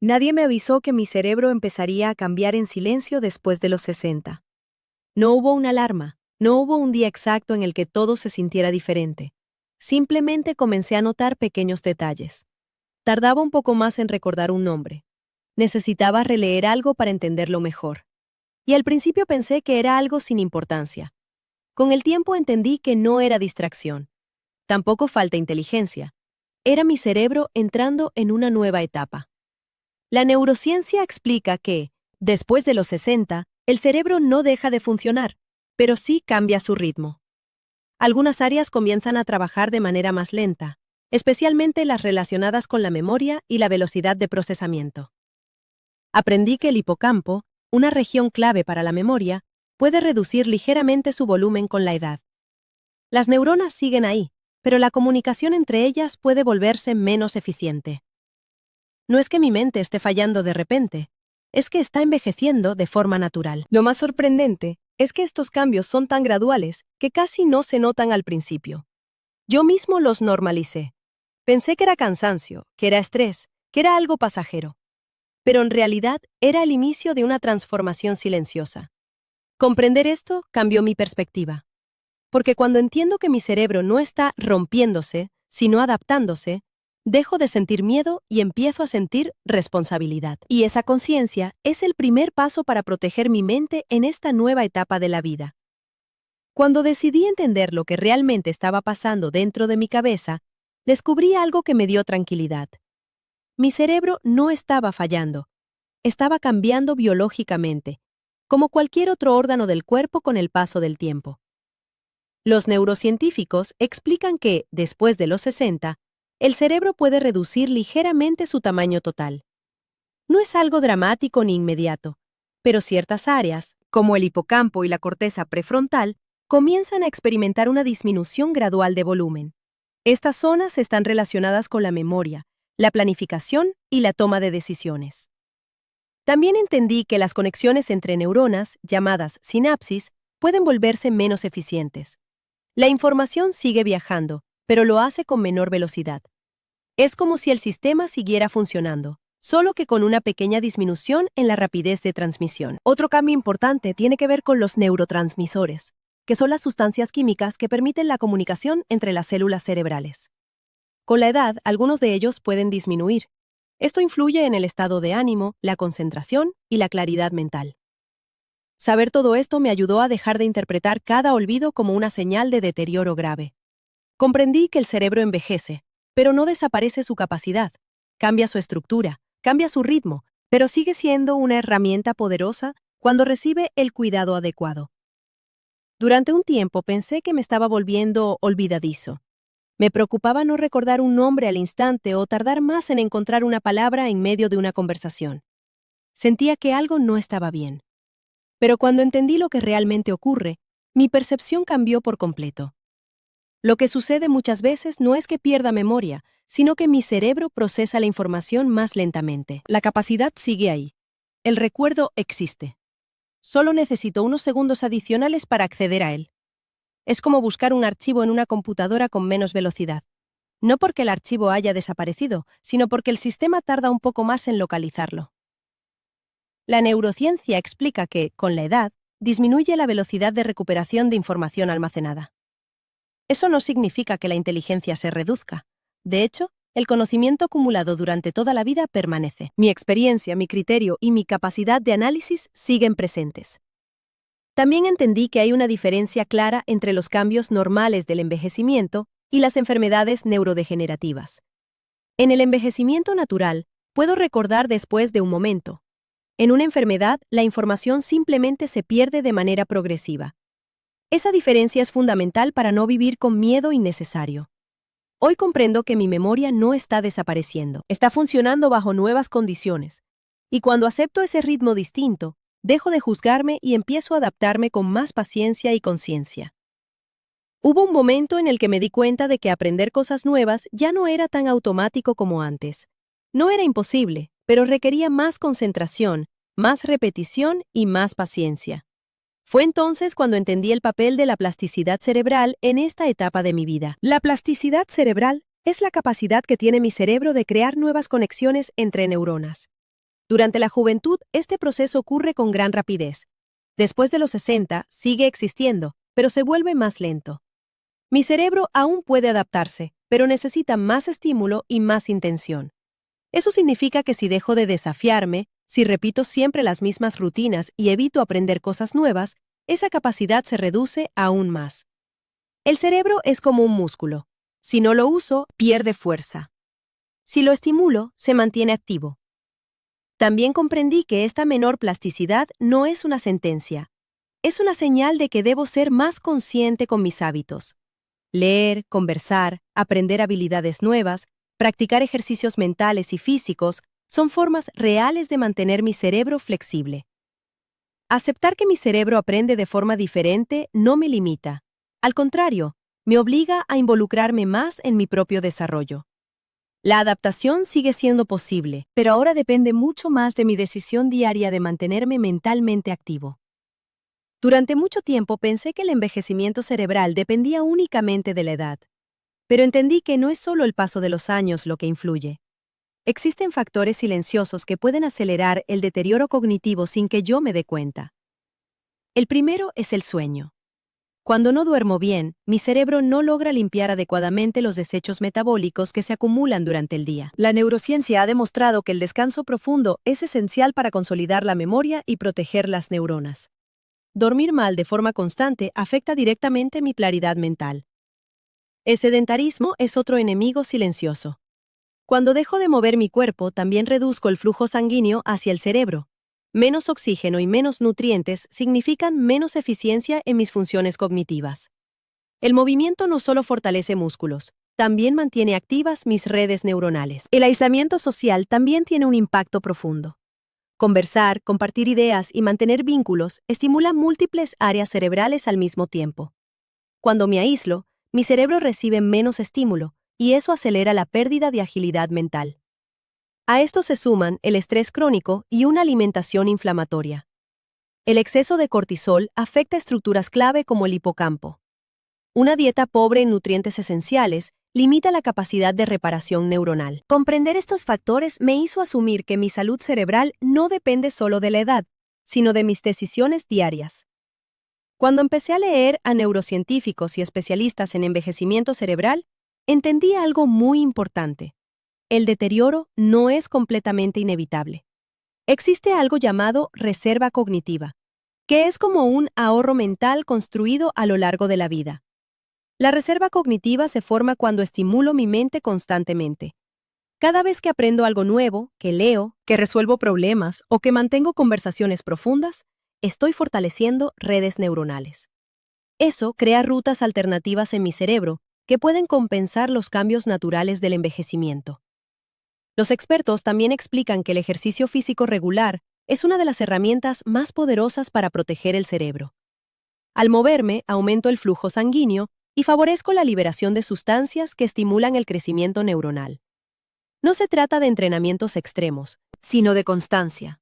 Nadie me avisó que mi cerebro empezaría a cambiar en silencio después de los 60. No hubo una alarma, no hubo un día exacto en el que todo se sintiera diferente. Simplemente comencé a notar pequeños detalles. Tardaba un poco más en recordar un nombre. Necesitaba releer algo para entenderlo mejor. Y al principio pensé que era algo sin importancia. Con el tiempo entendí que no era distracción. Tampoco falta inteligencia. Era mi cerebro entrando en una nueva etapa. La neurociencia explica que, después de los 60, el cerebro no deja de funcionar, pero sí cambia su ritmo. Algunas áreas comienzan a trabajar de manera más lenta, especialmente las relacionadas con la memoria y la velocidad de procesamiento. Aprendí que el hipocampo, una región clave para la memoria, puede reducir ligeramente su volumen con la edad. Las neuronas siguen ahí, pero la comunicación entre ellas puede volverse menos eficiente. No es que mi mente esté fallando de repente, es que está envejeciendo de forma natural. Lo más sorprendente es que estos cambios son tan graduales que casi no se notan al principio. Yo mismo los normalicé. Pensé que era cansancio, que era estrés, que era algo pasajero. Pero en realidad era el inicio de una transformación silenciosa. Comprender esto cambió mi perspectiva. Porque cuando entiendo que mi cerebro no está rompiéndose, sino adaptándose, dejo de sentir miedo y empiezo a sentir responsabilidad. Y esa conciencia es el primer paso para proteger mi mente en esta nueva etapa de la vida. Cuando decidí entender lo que realmente estaba pasando dentro de mi cabeza, descubrí algo que me dio tranquilidad. Mi cerebro no estaba fallando, estaba cambiando biológicamente, como cualquier otro órgano del cuerpo con el paso del tiempo. Los neurocientíficos explican que, después de los 60, el cerebro puede reducir ligeramente su tamaño total. No es algo dramático ni inmediato, pero ciertas áreas, como el hipocampo y la corteza prefrontal, comienzan a experimentar una disminución gradual de volumen. Estas zonas están relacionadas con la memoria, la planificación y la toma de decisiones. También entendí que las conexiones entre neuronas, llamadas sinapsis, pueden volverse menos eficientes. La información sigue viajando, pero lo hace con menor velocidad. Es como si el sistema siguiera funcionando, solo que con una pequeña disminución en la rapidez de transmisión. Otro cambio importante tiene que ver con los neurotransmisores, que son las sustancias químicas que permiten la comunicación entre las células cerebrales. Con la edad, algunos de ellos pueden disminuir. Esto influye en el estado de ánimo, la concentración y la claridad mental. Saber todo esto me ayudó a dejar de interpretar cada olvido como una señal de deterioro grave. Comprendí que el cerebro envejece, pero no desaparece su capacidad. Cambia su estructura, cambia su ritmo, pero sigue siendo una herramienta poderosa cuando recibe el cuidado adecuado. Durante un tiempo pensé que me estaba volviendo olvidadizo. Me preocupaba no recordar un nombre al instante o tardar más en encontrar una palabra en medio de una conversación. Sentía que algo no estaba bien. Pero cuando entendí lo que realmente ocurre, mi percepción cambió por completo. Lo que sucede muchas veces no es que pierda memoria, sino que mi cerebro procesa la información más lentamente. La capacidad sigue ahí. El recuerdo existe. Solo necesito unos segundos adicionales para acceder a él. Es como buscar un archivo en una computadora con menos velocidad. No porque el archivo haya desaparecido, sino porque el sistema tarda un poco más en localizarlo. La neurociencia explica que, con la edad, disminuye la velocidad de recuperación de información almacenada. Eso no significa que la inteligencia se reduzca. De hecho, el conocimiento acumulado durante toda la vida permanece. Mi experiencia, mi criterio y mi capacidad de análisis siguen presentes. También entendí que hay una diferencia clara entre los cambios normales del envejecimiento y las enfermedades neurodegenerativas. En el envejecimiento natural, puedo recordar después de un momento. En una enfermedad, la información simplemente se pierde de manera progresiva. Esa diferencia es fundamental para no vivir con miedo innecesario. Hoy comprendo que mi memoria no está desapareciendo, está funcionando bajo nuevas condiciones. Y cuando acepto ese ritmo distinto, dejo de juzgarme y empiezo a adaptarme con más paciencia y conciencia. Hubo un momento en el que me di cuenta de que aprender cosas nuevas ya no era tan automático como antes. No era imposible, pero requería más concentración, más repetición y más paciencia. Fue entonces cuando entendí el papel de la plasticidad cerebral en esta etapa de mi vida. La plasticidad cerebral es la capacidad que tiene mi cerebro de crear nuevas conexiones entre neuronas. Durante la juventud, este proceso ocurre con gran rapidez. Después de los 60, sigue existiendo, pero se vuelve más lento. Mi cerebro aún puede adaptarse, pero necesita más estímulo y más intención. Eso significa que si dejo de desafiarme, si repito siempre las mismas rutinas y evito aprender cosas nuevas, esa capacidad se reduce aún más. El cerebro es como un músculo. Si no lo uso, pierde fuerza. Si lo estimulo, se mantiene activo. También comprendí que esta menor plasticidad no es una sentencia. Es una señal de que debo ser más consciente con mis hábitos. Leer, conversar, aprender habilidades nuevas, practicar ejercicios mentales y físicos son formas reales de mantener mi cerebro flexible. Aceptar que mi cerebro aprende de forma diferente no me limita. Al contrario, me obliga a involucrarme más en mi propio desarrollo. La adaptación sigue siendo posible, pero ahora depende mucho más de mi decisión diaria de mantenerme mentalmente activo. Durante mucho tiempo pensé que el envejecimiento cerebral dependía únicamente de la edad, pero entendí que no es solo el paso de los años lo que influye. Existen factores silenciosos que pueden acelerar el deterioro cognitivo sin que yo me dé cuenta. El primero es el sueño. Cuando no duermo bien, mi cerebro no logra limpiar adecuadamente los desechos metabólicos que se acumulan durante el día. La neurociencia ha demostrado que el descanso profundo es esencial para consolidar la memoria y proteger las neuronas. Dormir mal de forma constante afecta directamente mi claridad mental. El sedentarismo es otro enemigo silencioso. Cuando dejo de mover mi cuerpo, también reduzco el flujo sanguíneo hacia el cerebro. Menos oxígeno y menos nutrientes significan menos eficiencia en mis funciones cognitivas. El movimiento no solo fortalece músculos, también mantiene activas mis redes neuronales. El aislamiento social también tiene un impacto profundo. Conversar, compartir ideas y mantener vínculos estimula múltiples áreas cerebrales al mismo tiempo. Cuando me aíslo, mi cerebro recibe menos estímulo y eso acelera la pérdida de agilidad mental. A esto se suman el estrés crónico y una alimentación inflamatoria. El exceso de cortisol afecta estructuras clave como el hipocampo. Una dieta pobre en nutrientes esenciales limita la capacidad de reparación neuronal. Comprender estos factores me hizo asumir que mi salud cerebral no depende solo de la edad, sino de mis decisiones diarias. Cuando empecé a leer a neurocientíficos y especialistas en envejecimiento cerebral, entendí algo muy importante. El deterioro no es completamente inevitable. Existe algo llamado reserva cognitiva, que es como un ahorro mental construido a lo largo de la vida. La reserva cognitiva se forma cuando estimulo mi mente constantemente. Cada vez que aprendo algo nuevo, que leo, que resuelvo problemas o que mantengo conversaciones profundas, estoy fortaleciendo redes neuronales. Eso crea rutas alternativas en mi cerebro que pueden compensar los cambios naturales del envejecimiento. Los expertos también explican que el ejercicio físico regular es una de las herramientas más poderosas para proteger el cerebro. Al moverme, aumento el flujo sanguíneo y favorezco la liberación de sustancias que estimulan el crecimiento neuronal. No se trata de entrenamientos extremos, sino de constancia.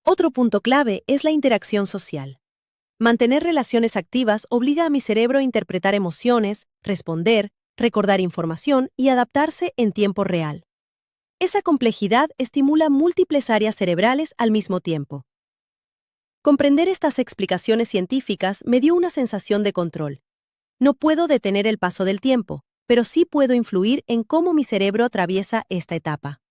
Otro punto clave es la interacción social. Mantener relaciones activas obliga a mi cerebro a interpretar emociones, responder, recordar información y adaptarse en tiempo real. Esa complejidad estimula múltiples áreas cerebrales al mismo tiempo. Comprender estas explicaciones científicas me dio una sensación de control. No puedo detener el paso del tiempo, pero sí puedo influir en cómo mi cerebro atraviesa esta etapa.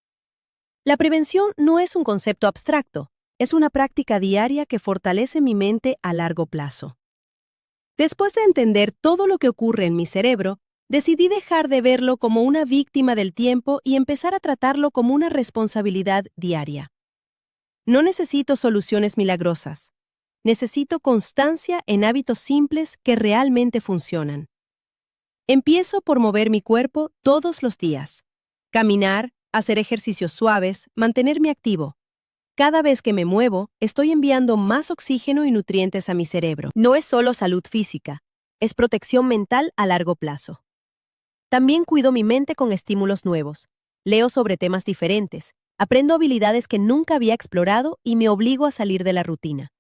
La prevención no es un concepto abstracto, es una práctica diaria que fortalece mi mente a largo plazo. Después de entender todo lo que ocurre en mi cerebro, decidí dejar de verlo como una víctima del tiempo y empezar a tratarlo como una responsabilidad diaria. No necesito soluciones milagrosas. Necesito constancia en hábitos simples que realmente funcionan. Empiezo por mover mi cuerpo todos los días. Caminar, hacer ejercicios suaves, mantenerme activo. Cada vez que me muevo, estoy enviando más oxígeno y nutrientes a mi cerebro. No es solo salud física, es protección mental a largo plazo. También cuido mi mente con estímulos nuevos. Leo sobre temas diferentes, aprendo habilidades que nunca había explorado y me obligo a salir de la rutina.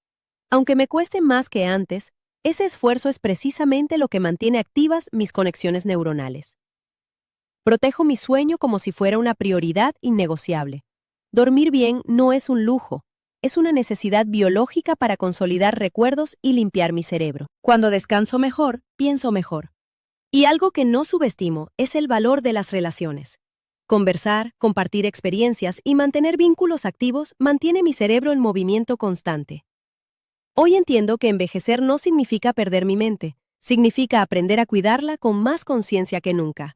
Aunque me cueste más que antes, ese esfuerzo es precisamente lo que mantiene activas mis conexiones neuronales. Protejo mi sueño como si fuera una prioridad innegociable. Dormir bien no es un lujo, es una necesidad biológica para consolidar recuerdos y limpiar mi cerebro. Cuando descanso mejor, pienso mejor. Y algo que no subestimo es el valor de las relaciones. Conversar, compartir experiencias y mantener vínculos activos mantiene mi cerebro en movimiento constante. Hoy entiendo que envejecer no significa perder mi mente, significa aprender a cuidarla con más conciencia que nunca.